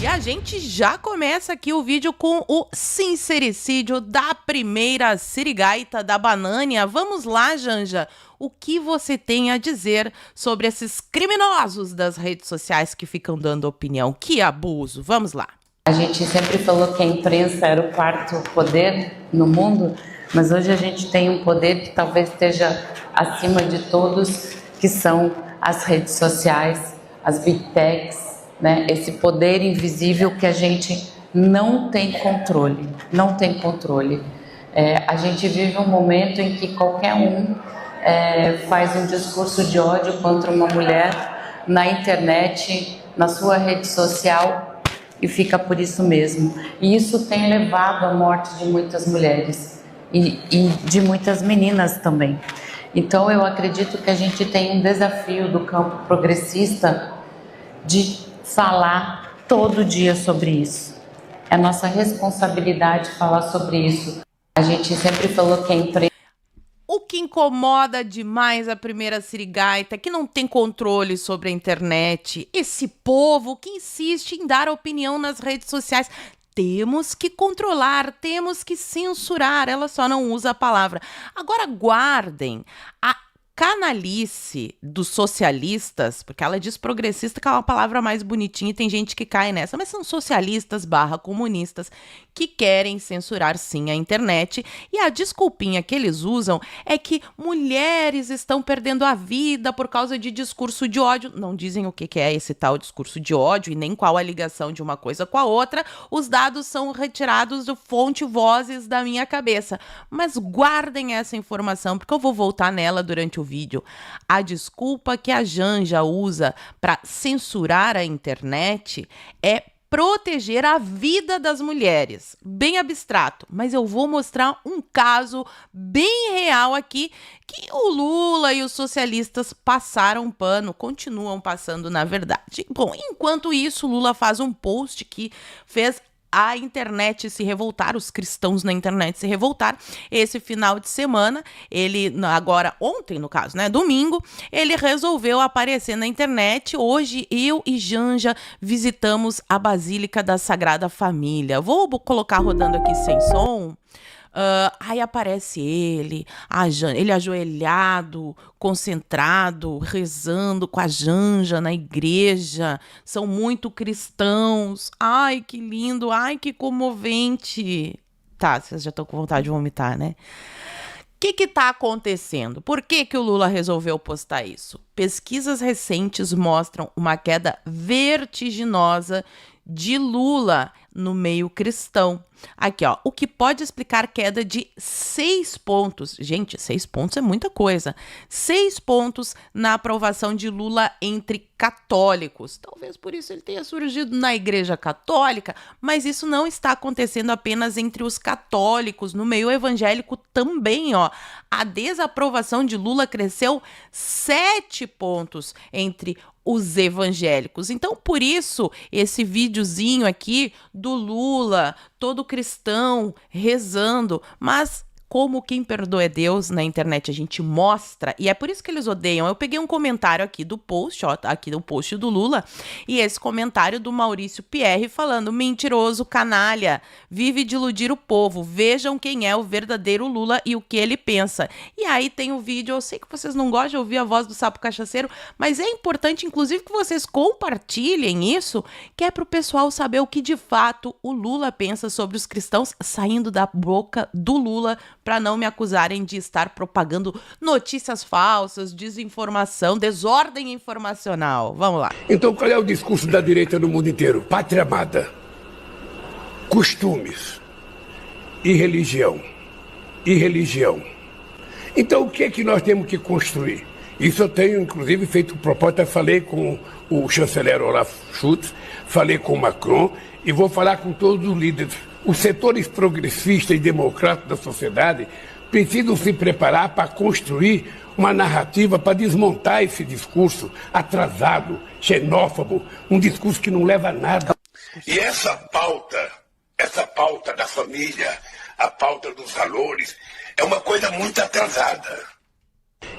E a gente já começa aqui o vídeo com o sincericídio da primeira sirigaita da Banânia. Vamos lá, Janja. O que você tem a dizer sobre esses criminosos das redes sociais que ficam dando opinião? Que abuso. Vamos lá. A gente sempre falou que a imprensa era o quarto poder no mundo, mas hoje a gente tem um poder que talvez esteja acima de todos, que são as redes sociais, as big techs, né? Esse poder invisível que a gente não tem controle, não tem controle. A gente vive um momento em que qualquer um faz um discurso de ódio contra uma mulher na internet, na sua rede social, e fica por isso mesmo. E isso tem levado à morte de muitas mulheres e de muitas meninas também. Então eu acredito que a gente tem um desafio do campo progressista de falar todo dia sobre isso. É nossa responsabilidade falar sobre isso. A gente sempre falou que a imprensa... O que incomoda demais a primeira sirigaita é que não tem controle sobre a internet. Esse povo que insiste em dar opinião nas redes sociais. Temos que controlar, temos que censurar. Ela só não usa a palavra. Agora guardem a canalice dos socialistas, porque ela diz progressista, que é uma palavra mais bonitinha e tem gente que cai nessa, mas são socialistas / comunistas que querem censurar sim a internet, e a desculpinha que eles usam é que mulheres estão perdendo a vida por causa de discurso de ódio. Não dizem o que é esse tal discurso de ódio e nem qual a ligação de uma coisa com a outra. Os dados são retirados do fonte Vozes da minha cabeça, mas guardem essa informação porque eu vou voltar nela durante o vídeo. A desculpa que a Janja usa para censurar a internet é proteger a vida das mulheres. Bem abstrato, mas eu vou mostrar um caso bem real aqui que o Lula e os socialistas passaram pano, continuam passando na verdade. Bom, enquanto isso, Lula faz um post que fez a internet se revoltar, os cristãos na internet se revoltar. Esse final de semana, agora ontem no caso, né, domingo, ele resolveu aparecer na internet. Hoje eu e Janja visitamos a Basílica da Sagrada Família. Vou colocar rodando aqui sem som. Aí aparece ele ajoelhado, concentrado, rezando com a Janja na igreja. São muito cristãos. Ai, que lindo, ai, que comovente. Tá, vocês já estão com vontade de vomitar, né? O que está acontecendo? Por que o Lula resolveu postar isso? Pesquisas recentes mostram uma queda vertiginosa de Lula no meio cristão. Aqui, ó, o que pode explicar queda de 6 pontos. Gente, 6 pontos é muita coisa. 6 pontos na aprovação de Lula entre católicos. Talvez por isso ele tenha surgido na Igreja Católica, mas isso não está acontecendo apenas entre os católicos, no meio evangélico também, ó. A desaprovação de Lula cresceu 7 pontos entre os evangélicos. Então, por isso, esse videozinho aqui do Lula, todo cristão, rezando, mas como quem perdoa é Deus, na internet a gente mostra, e é por isso que eles odeiam. Eu peguei um comentário aqui do post, ó, aqui do post do Lula, e esse comentário do Maurício Pierre falando: mentiroso, canalha, vive de iludir o povo, vejam quem é o verdadeiro Lula e o que ele pensa. E aí tem o vídeo, eu sei que vocês não gostam de ouvir a voz do sapo cachaceiro, mas é importante, inclusive, que vocês compartilhem isso, que é pro pessoal saber o que de fato o Lula pensa sobre os cristãos, saindo da boca do Lula, para não me acusarem de estar propagando notícias falsas, desinformação, desordem informacional. Vamos lá. Então qual é o discurso da direita no mundo inteiro? Pátria amada, costumes e religião. E religião. Então o que é que nós temos que construir? Isso eu tenho, inclusive, feito proposta, falei com o chanceler Olaf Scholz, falei com o Macron e vou falar com todos os líderes. Os setores progressistas e democráticos da sociedade precisam se preparar para construir uma narrativa para desmontar esse discurso atrasado, xenófobo, um discurso que não leva a nada. E essa pauta da família, a pauta dos valores, é uma coisa muito atrasada.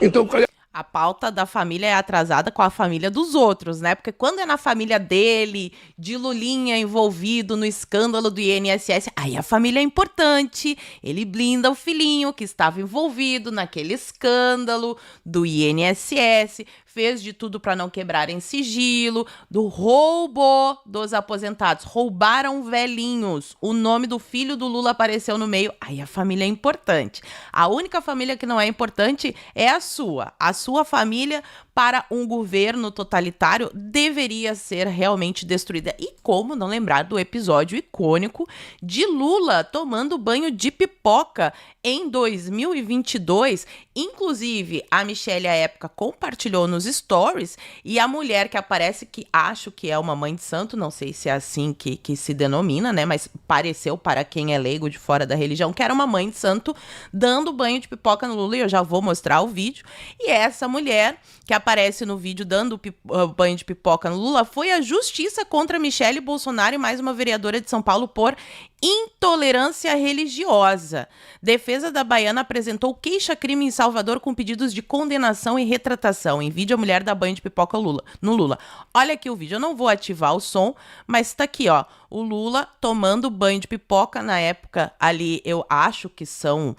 Então, A pauta da família é atrasada com a família dos outros, né? Porque quando é na família dele, de Lulinha envolvido no escândalo do INSS, aí a família é importante. Ele blinda o filhinho que estava envolvido naquele escândalo do INSS, fez de tudo para não quebrarem sigilo, do roubo dos aposentados. Roubaram velhinhos. O nome do filho do Lula apareceu no meio. Aí a família é importante. A única família que não é importante é a sua. A sua família, para um governo totalitário, deveria ser realmente destruída. E como não lembrar do episódio icônico de Lula tomando banho de pipoca em 2022? Inclusive, a Michelle, à época, compartilhou nos stories, e a mulher que aparece, que acho que é uma mãe de santo, não sei se é assim que se denomina, né? Mas pareceu, para quem é leigo de fora da religião, que era uma mãe de santo dando banho de pipoca no Lula, e eu já vou mostrar o vídeo. E essa mulher que aparece no vídeo dando banho de pipoca no Lula foi a justiça contra Michelle Bolsonaro e mais uma vereadora de São Paulo por intolerância religiosa. Defesa da baiana apresentou queixa-crime em Salvador com pedidos de condenação e retratação. Em vídeo, a mulher dá banho de pipoca no Lula. Olha aqui o vídeo, eu não vou ativar o som, mas tá aqui, ó, o Lula tomando banho de pipoca. Na época ali, eu acho que são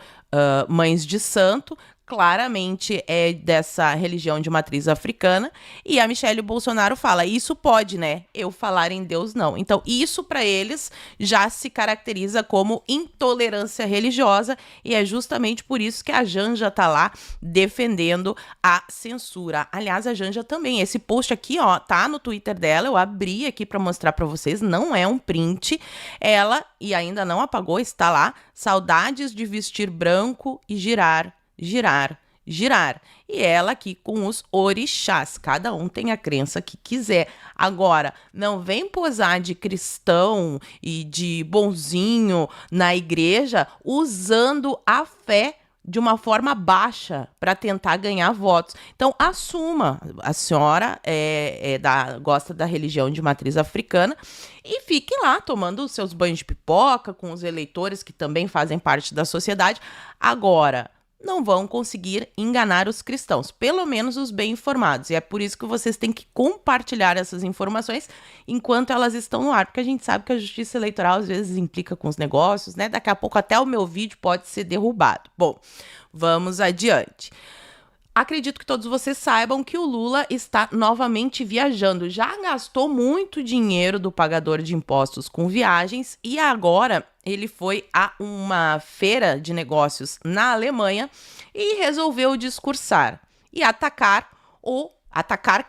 mães de santo, claramente é dessa religião de matriz africana, e a Michelle Bolsonaro fala, isso pode, né? Eu falar em Deus, não. Então, isso para eles já se caracteriza como intolerância religiosa, e é justamente por isso que a Janja tá lá defendendo a censura. Aliás, a Janja também, esse post aqui, ó, tá no Twitter dela, eu abri aqui para mostrar para vocês, não é um print, ela, e ainda não apagou, está lá, saudades de vestir branco e girar. E ela aqui com os orixás. Cada um tem a crença que quiser. Agora, não vem posar de cristão e de bonzinho na igreja usando a fé de uma forma baixa para tentar ganhar votos. Então, assuma. A senhora gosta da religião de matriz africana e fique lá tomando os seus banhos de pipoca com os eleitores que também fazem parte da sociedade. Agora, não vão conseguir enganar os cristãos, pelo menos os bem informados. E é por isso que vocês têm que compartilhar essas informações enquanto elas estão no ar, porque a gente sabe que a justiça eleitoral às vezes implica com os negócios, né? Daqui a pouco até o meu vídeo pode ser derrubado. Bom, vamos adiante. Acredito que todos vocês saibam que o Lula está novamente viajando. Já gastou muito dinheiro do pagador de impostos com viagens e agora ele foi a uma feira de negócios na Alemanha e resolveu discursar e atacar,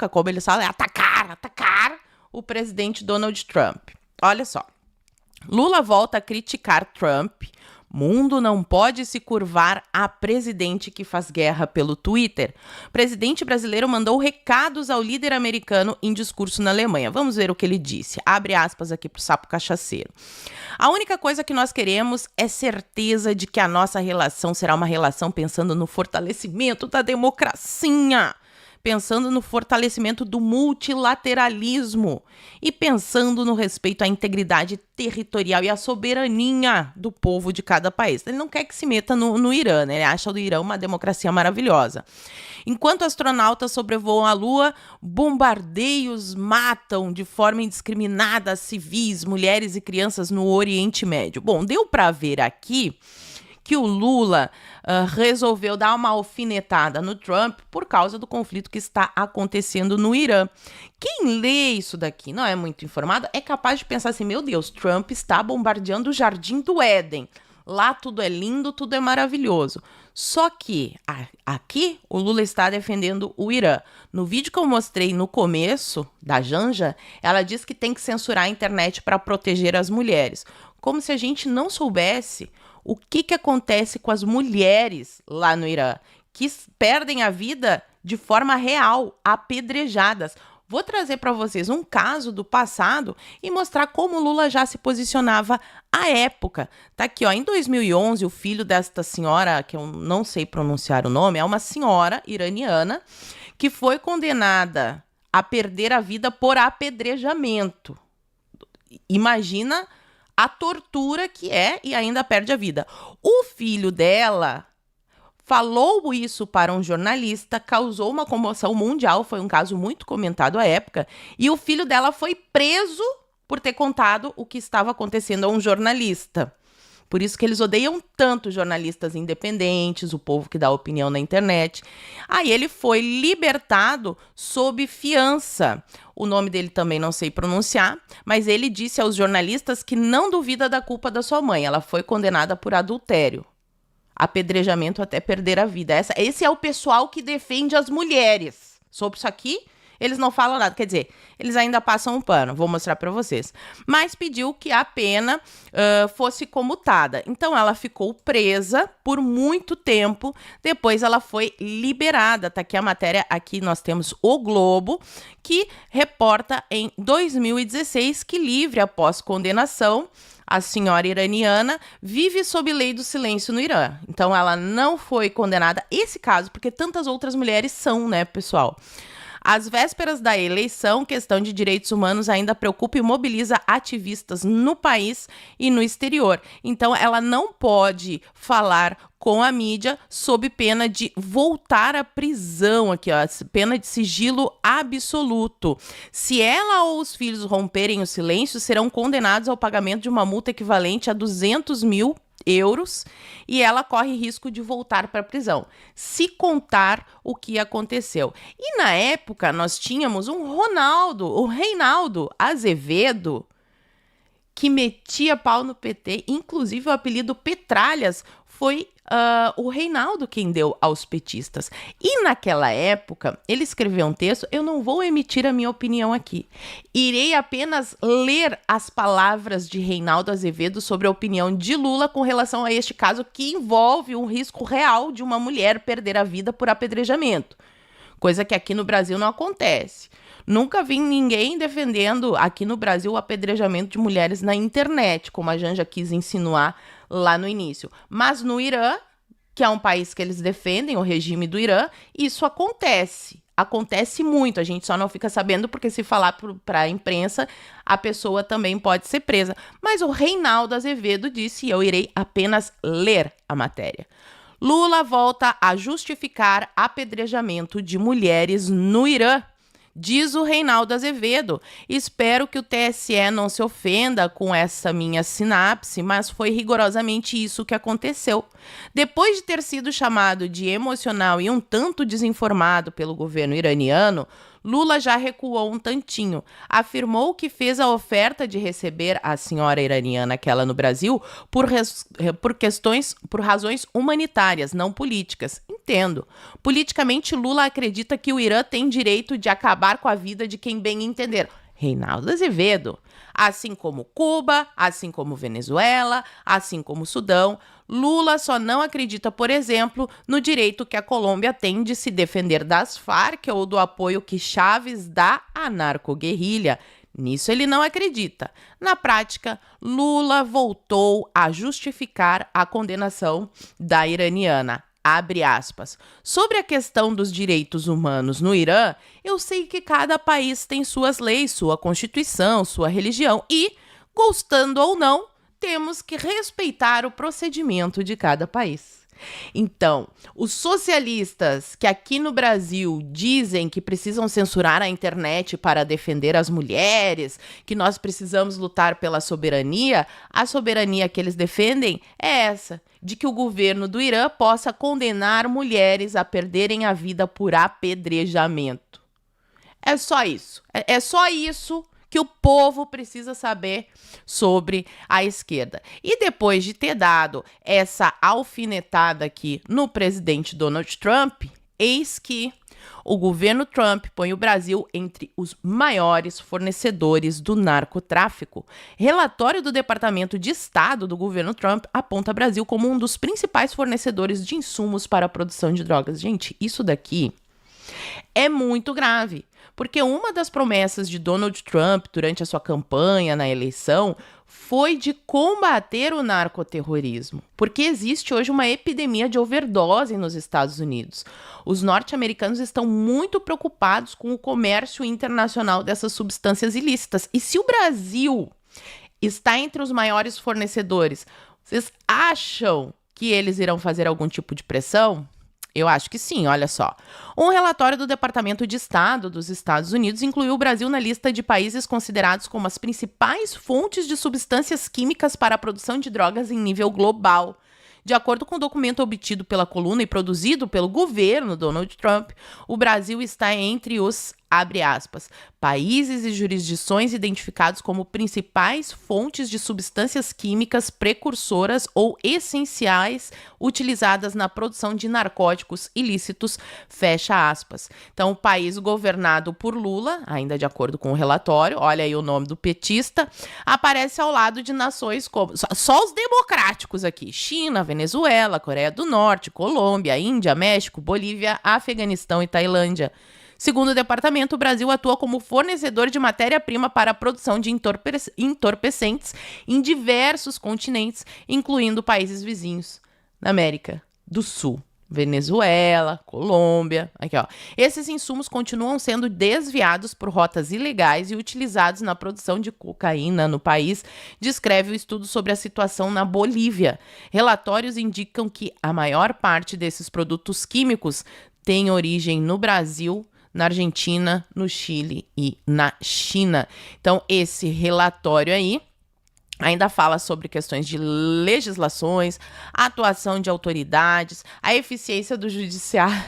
como eles falam, atacar o presidente Donald Trump. Olha só, Lula volta a criticar Trump. Mundo não pode se curvar a presidente que faz guerra pelo Twitter. O presidente brasileiro mandou recados ao líder americano em discurso na Alemanha. Vamos ver o que ele disse. Abre aspas aqui pro sapo cachaceiro. A única coisa que nós queremos é certeza de que a nossa relação será uma relação pensando no fortalecimento da democracia, pensando no fortalecimento do multilateralismo e pensando no respeito à integridade territorial e à soberania do povo de cada país. Ele não quer que se meta no Irã, né? Ele acha o Irã uma democracia maravilhosa. Enquanto astronautas sobrevoam a Lua, bombardeios matam de forma indiscriminada civis, mulheres e crianças no Oriente Médio. Bom, deu para ver aqui que o Lula resolveu dar uma alfinetada no Trump por causa do conflito que está acontecendo no Irã. Quem lê isso daqui, não é muito informado, é capaz de pensar assim, meu Deus, Trump está bombardeando o Jardim do Éden. Lá tudo é lindo, tudo é maravilhoso. Só que aqui o Lula está defendendo o Irã. No vídeo que eu mostrei no começo da Janja, ela diz que tem que censurar a internet para proteger as mulheres. Como se a gente não soubesse o que acontece com as mulheres lá no Irã, que perdem a vida de forma real, apedrejadas. Vou trazer para vocês um caso do passado e mostrar como Lula já se posicionava à época. Tá aqui, ó, em 2011, o filho desta senhora, que eu não sei pronunciar o nome, é uma senhora iraniana que foi condenada a perder a vida por apedrejamento. Imagina a tortura que é e ainda perde a vida. O filho dela falou isso para um jornalista, causou uma comoção mundial, foi um caso muito comentado à época, e o filho dela foi preso por ter contado o que estava acontecendo a um jornalista. Por isso que eles odeiam tanto jornalistas independentes, o povo que dá opinião na internet. Aí ele foi libertado sob fiança. O nome dele também não sei pronunciar, mas ele disse aos jornalistas que não duvida da culpa da sua mãe. Ela foi condenada por adultério, apedrejamento até perder a vida. Esse é o pessoal que defende as mulheres. Sobre isso aqui, eles não falam nada. Quer dizer, eles ainda passam um pano. Vou mostrar para vocês. Mas pediu que a pena fosse comutada. Então, ela ficou presa por muito tempo. Depois, ela foi liberada. Tá aqui a matéria. Aqui nós temos o Globo, que reporta em 2016 que, livre após condenação, a senhora iraniana vive sob lei do silêncio no Irã. Então, ela não foi condenada. Esse caso, porque tantas outras mulheres são, né, pessoal? Às vésperas da eleição, questão de direitos humanos ainda preocupa e mobiliza ativistas no país e no exterior. Então, ela não pode falar com a mídia sob pena de voltar à prisão, aqui, ó, pena de sigilo absoluto. Se ela ou os filhos romperem o silêncio, serão condenados ao pagamento de uma multa equivalente a 200 mil euros e ela corre risco de voltar para a prisão, se contar o que aconteceu. E na época nós tínhamos o Reinaldo Azevedo, que metia pau no PT, inclusive o apelido Petralhas foi o Reinaldo quem deu aos petistas. E naquela época, ele escreveu um texto, eu não vou emitir a minha opinião aqui. Irei apenas ler as palavras de Reinaldo Azevedo sobre a opinião de Lula com relação a este caso que envolve um risco real de uma mulher perder a vida por apedrejamento. Coisa que aqui no Brasil não acontece. Nunca vi ninguém defendendo aqui no Brasil o apedrejamento de mulheres na internet, como a Janja quis insinuar lá no início. Mas no Irã, que é um país que eles defendem, o regime do Irã, isso acontece. Acontece muito, a gente só não fica sabendo porque se falar para a imprensa, a pessoa também pode ser presa. Mas o Reinaldo Azevedo disse, e eu irei apenas ler a matéria. Lula volta a justificar apedrejamento de mulheres no Irã. Diz o Reinaldo Azevedo, espero que o TSE não se ofenda com essa minha sinapse, mas foi rigorosamente isso que aconteceu. Depois de ter sido chamado de emocional e um tanto desinformado pelo governo iraniano, Lula já recuou um tantinho. Afirmou que fez a oferta de receber a senhora iraniana, aquela no Brasil, por razões humanitárias, não políticas. Entendo. Politicamente, Lula acredita que o Irã tem direito de acabar com a vida de quem bem entender. Reinaldo Azevedo. Assim como Cuba, assim como Venezuela, assim como Sudão, Lula só não acredita, por exemplo, no direito que a Colômbia tem de se defender das Farc ou do apoio que Chávez dá à narcoguerrilha. Nisso ele não acredita. Na prática, Lula voltou a justificar a condenação da iraniana. Abre aspas. Sobre a questão dos direitos humanos no Irã, eu sei que cada país tem suas leis, sua constituição, sua religião e, gostando ou não, temos que respeitar o procedimento de cada país. Então, os socialistas que aqui no Brasil dizem que precisam censurar a internet para defender as mulheres, que nós precisamos lutar pela soberania, a soberania que eles defendem é essa, de que o governo do Irã possa condenar mulheres a perderem a vida por apedrejamento. É só isso. É só isso que o povo precisa saber sobre a esquerda. E depois de ter dado essa alfinetada aqui no presidente Donald Trump, eis que o governo Trump põe o Brasil entre os maiores fornecedores do narcotráfico. Relatório do Departamento de Estado do governo Trump aponta o Brasil como um dos principais fornecedores de insumos para a produção de drogas. Gente, isso daqui é muito grave. Porque uma das promessas de Donald Trump durante a sua campanha na eleição foi de combater o narcoterrorismo. Porque existe hoje uma epidemia de overdose nos Estados Unidos. Os norte-americanos estão muito preocupados com o comércio internacional dessas substâncias ilícitas. E se o Brasil está entre os maiores fornecedores, vocês acham que eles irão fazer algum tipo de pressão? Eu acho que sim, olha só. Um relatório do Departamento de Estado dos Estados Unidos incluiu o Brasil na lista de países considerados como as principais fontes de substâncias químicas para a produção de drogas em nível global. De acordo com o documento obtido pela coluna e produzido pelo governo Donald Trump, o Brasil está entre os, abre aspas, países e jurisdições identificados como principais fontes de substâncias químicas precursoras ou essenciais utilizadas na produção de narcóticos ilícitos, fecha aspas. Então, o país governado por Lula, ainda de acordo com o relatório, olha aí o nome do petista, aparece ao lado de nações como, só os democráticos aqui, China, Venezuela, Coreia do Norte, Colômbia, Índia, México, Bolívia, Afeganistão e Tailândia. Segundo o departamento, o Brasil atua como fornecedor de matéria-prima para a produção de entorpecentes em diversos continentes, incluindo países vizinhos na América do Sul. Venezuela, Colômbia, aqui ó. Esses insumos continuam sendo desviados por rotas ilegais e utilizados na produção de cocaína no país, descreve o estudo sobre a situação na Bolívia. Relatórios indicam que a maior parte desses produtos químicos tem origem no Brasil, na Argentina, no Chile e na China. Então, esse relatório aí ainda fala sobre questões de legislações, a atuação de autoridades, a eficiência do judiciário.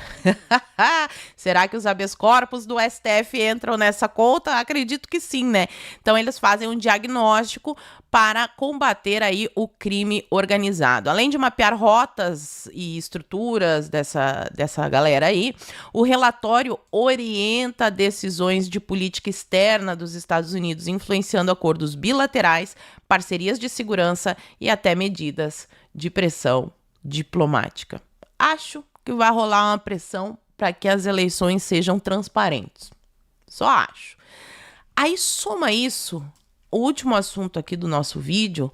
Será que os habeas corpus do STF entram nessa conta? Acredito que sim, né? Então, eles fazem um diagnóstico para combater aí o crime organizado. Além de mapear rotas e estruturas dessa galera aí, o relatório orienta decisões de política externa dos Estados Unidos, influenciando acordos bilaterais, parcerias de segurança e até medidas de pressão diplomática. Acho que vai rolar uma pressão para que as eleições sejam transparentes. Só acho. Aí soma isso, o último assunto aqui do nosso vídeo,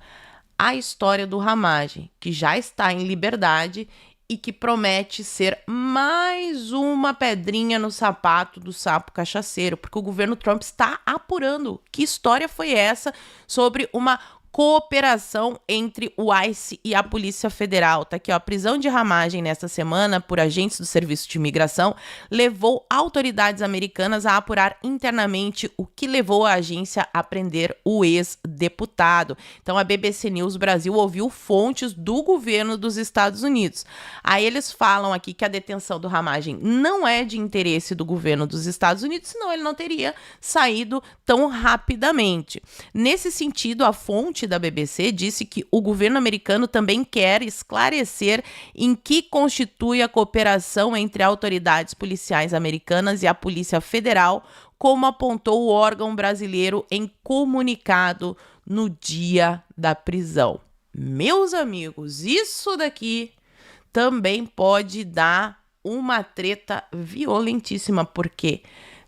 a história do Ramagem, que já está em liberdade e que promete ser mais uma pedrinha no sapato do sapo cachaceiro, porque o governo Trump está apurando que história foi essa sobre uma cooperação entre o ICE e a Polícia Federal. Tá aqui, ó, a prisão de Ramagem nesta semana por agentes do Serviço de Imigração levou autoridades americanas a apurar internamente o que levou a agência a prender o ex-deputado. Então, a BBC News Brasil ouviu fontes do governo dos Estados Unidos. Aí eles falam aqui que a detenção do Ramagem não é de interesse do governo dos Estados Unidos, senão ele não teria saído tão rapidamente. Nesse sentido, a fonte da BBC disse que o governo americano também quer esclarecer em que constitui a cooperação entre autoridades policiais americanas e a Polícia Federal, como apontou o órgão brasileiro em comunicado no dia da prisão. Meus amigos, isso daqui também pode dar uma treta violentíssima, porque,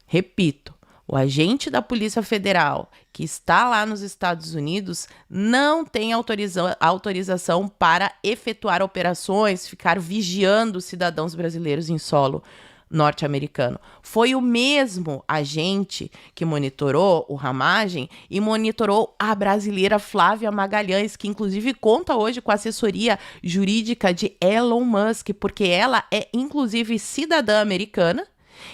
repito, o agente da Polícia Federal que está lá nos Estados Unidos não tem autorização para efetuar operações, ficar vigiando cidadãos brasileiros em solo norte-americano. Foi o mesmo agente que monitorou o Ramagem e monitorou a brasileira Flávia Magalhães, que inclusive conta hoje com a assessoria jurídica de Elon Musk, porque ela é inclusive cidadã americana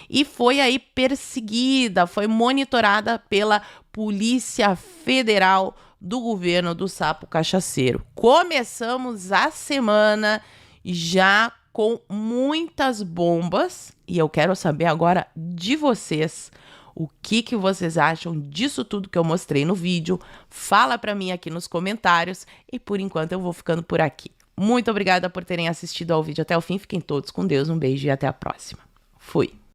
e foi aí perseguida, foi monitorada pela Polícia Federal do governo do sapo cachaceiro. Começamos a semana já com muitas bombas e eu quero saber agora de vocês. O que vocês acham disso tudo que eu mostrei no vídeo? Fala pra mim aqui nos comentários e por enquanto eu vou ficando por aqui. Muito obrigada por terem assistido ao vídeo até o fim. Fiquem todos com Deus, um beijo e até a próxima. Fui!